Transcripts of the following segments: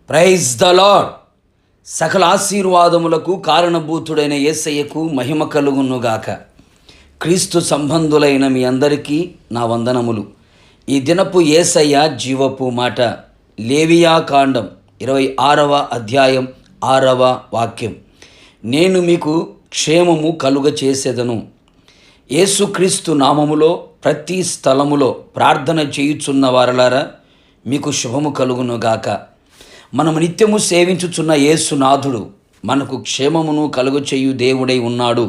Praise the lord. సకల ఆశీర్వాదములకు కారణభూతుడైన యేసయ్యకు మహిమ కలుగునుగాక. క్రీస్తు సంబంధులైన మీ అందరికీ నా వందనములు. ఈ దినపు యేసయ్య జీవపు మాట, లేవియా కాండం 26వ అధ్యాయం 6వ వాక్యం. నేను మీకు క్షేమము కలుగ చేసేదను. యేసుక్రీస్తు నామములో ప్రతి స్థలములో ప్రార్థన చేయుచున్న వారలారా, మీకు శుభము కలుగునుగాక. మనము నిత్యము సేవించుచున్న యేసునాథుడు మనకు క్షేమమును కలుగచేయు దేవుడై ఉన్నాడు.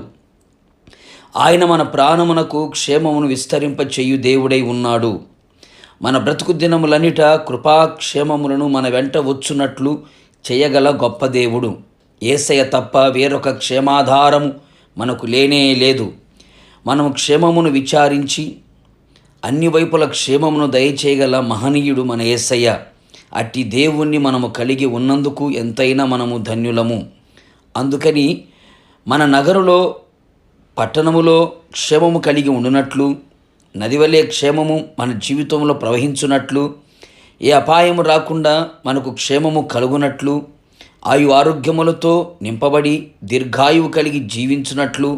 ఆయన మన ప్రాణమునకు క్షేమమును విస్తరింపచేయు దేవుడై ఉన్నాడు. మన బ్రతుకు దినములన్నిట కృపాక్షేమములను మన వెంట వచ్చునట్లు చేయగల గొప్ప దేవుడు. యేసయ్య తప్ప వేరొక క్షేమాధారము మనకు లేనే లేదు. మనము క్షేమమును విచారించి అన్ని వైపుల క్షేమమును దయచేయగల మహనీయుడు మన యేసయ్య. అట్టి దేవుణ్ణి మనము కలిగి ఉన్నందుకు ఎంతైనా మనము ధన్యులము. అందుకని మన నగరులో పట్టణములో క్షేమము కలిగి ఉండునట్లు, నదివలే క్షేమము మన జీవితంలో ప్రవహించున్నట్లు, ఏ అపాయము రాకుండా మనకు క్షేమము కలుగునట్లు, ఆరోగ్యములతో నింపబడి దీర్ఘాయువు కలిగి జీవించున్నట్లు,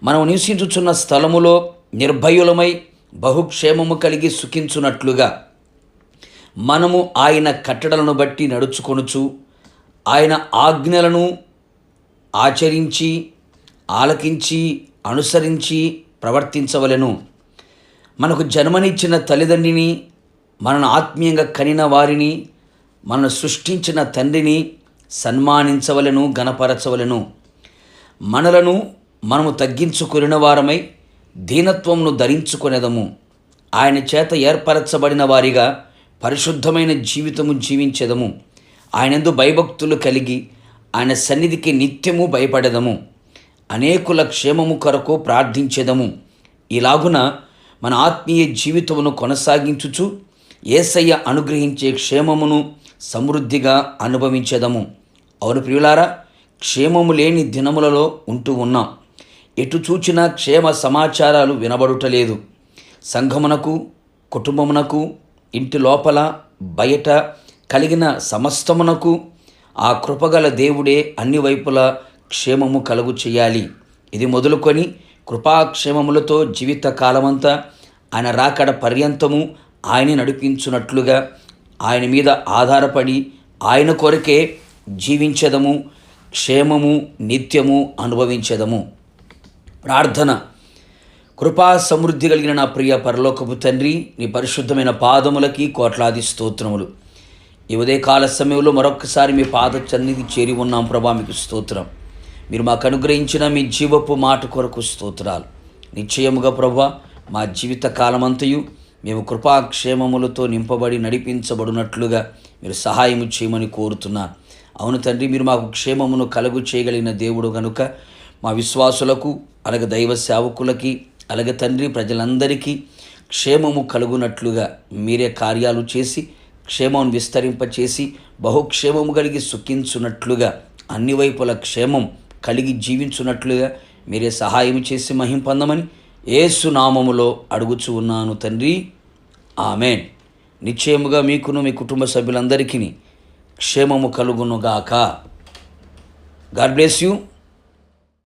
మనం నివసించుచున్న స్థలములో నిర్భయులమై బహుక్షేమము కలిగి సుఖించున్నట్లుగా మనము ఆయన కట్టడలను బట్టి నడుచుకొనుచు, ఆయన ఆజ్ఞలను ఆచరించి, ఆలకించి, అనుసరించి ప్రవర్తించవలెను. మనకు జన్మనిచ్చిన తల్లిదండ్రిని, మనను ఆత్మీయంగా కనిన వారిని, మనను సృష్టించిన తండ్రిని సన్మానించవలెను, గణపరచవలెను. మనలను మనము తగ్గించుకొనిన వారమై దీనత్వమును ధరించుకొనేదము. ఆయన చేత ఏర్పరచబడిన వారిగా పరిశుద్ధమైన జీవితము జీవించెదము. ఆయనందు భయభక్తులు కలిగి ఆయన సన్నిధికి నిత్యము భయపడెదము. అనేకుల క్షేమము కొరకు ప్రార్థించెదము. ఇలాగున మన ఆత్మీయ జీవితమును కొనసాగించుచు యేసయ్య అనుగ్రహించే క్షేమమును సమృద్ధిగా అనుభవించెదము. అవును ప్రియులారా, క్షేమము లేని దినములలో ఉంటూ ఉన్నాం. ఎటు చూచినా క్షేమ సమాచారాలు వినబడుటలేదు. సంఘమునకు, కుటుంబమునకు, ఇంటి లోపల బయట కలిగిన సమస్తమునకు ఆ కృపగల దేవుడే అన్ని వైపులా క్షేమము కలుగు చేయాలి. ఇది మొదలుకొని కృపాక్షేమములతో జీవిత కాలమంతా ఆయన రాకడ పర్యంతము ఆయన నడిపించున్నట్లుగా ఆయన మీద ఆధారపడి ఆయన కొరకే జీవించదము, క్షేమము నిత్యము అనుభవించదము. ప్రార్థన. కృపా సమృద్ధి కలిగిన నా ప్రియ పరలోకపు తండ్రి, నీ పరిశుద్ధమైన పాదములకి కోట్లాది స్తోత్రములు. ఈ ఉదయకాల సమయంలో మరొక్కసారి మీ పాద సన్నిధి చేరి ఉన్నాం ప్రభా, మీకు స్తోత్రం. మీరు మాకు అనుగ్రహించిన మీ జీవపు మాట కొరకు స్తోత్రాలు. నిశ్చయముగా ప్రభా, మా జీవిత కాలమంతయు మేము కృపాక్షేమములతో నింపబడి నడిపించబడినట్లుగా మీరు సహాయము చేయమని కోరుతున్నాను. అవును తండ్రి, మీరు మాకు క్షేమమును కలుగు చేయగలిగిన దేవుడు కనుక మా విశ్వాసులకు, అలాగే దైవ సేవకులకి, అలాగే తండ్రి ప్రజలందరికీ క్షేమము కలుగునట్లుగా మీరే కార్యాలు చేసి క్షేమం విస్తరింపచేసి బహుక్షేమము కలిగి సుఖించున్నట్లుగా, అన్ని వైపుల క్షేమం కలిగి జీవించున్నట్లుగా మీరే సహాయం చేసి మహిమ పొందమని యేసు నామములో అడుగుచూ ఉన్నాను తండ్రి, ఆమేన్. నిశ్చయముగా మీకును మీ కుటుంబ సభ్యులందరికీ క్షేమము కలుగునుగాక. God bless you.